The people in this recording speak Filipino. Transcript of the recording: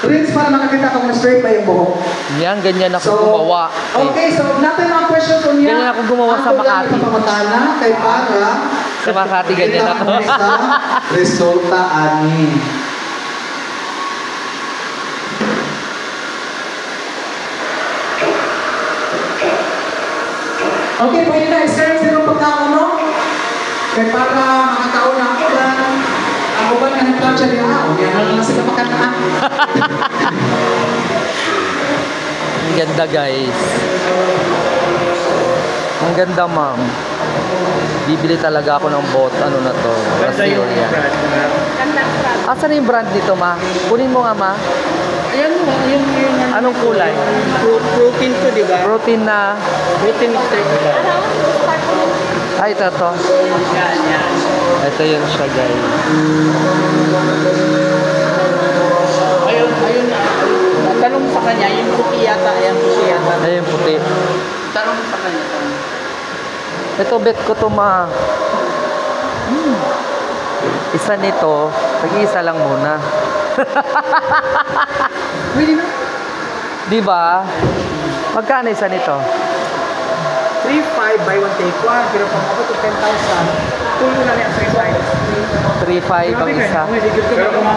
Rinse para makakita kung na-straight ba yung buhok. Yan, ganyan ako gumawa. Okay, so natin mga questions on yan. Ganyan ako gumawa sa Makati. Ang pagpapamutana kay para Sa Makati, ganyan ako. Resulta ani. Okay, pwede na i-serve sila pagkaon, no? Kaya para makakaon na ako lang. Ako ba na nagpatcha niya? Yan lang sila makataan. Ang ganda, guys. Ang ganda, ma'am. Bibili talaga ako ng bot. Ano na to? Brasilia. Asan na yung brand nito, ma? Kunin mo nga, ma. Ayan mo, yung Anong kulay? protein to, di ba? Protein na. Protein steak. Ay, ito to. Yan, yan. Ito yun siya, guys. Ayun. Tanong sa kanya, yung puti yata, ayan puti yata. Ay, yung puti. Tanong sa kanya. Ito, bet ko to, ma. Isa nito, tag-isa lang muna. Pwede na. Di ba? Magkano isa nito? 3.5 buy one take one, pero pang abot ng 10,000, tulo na niya 3.5. 3.5 ang isa. Pero kung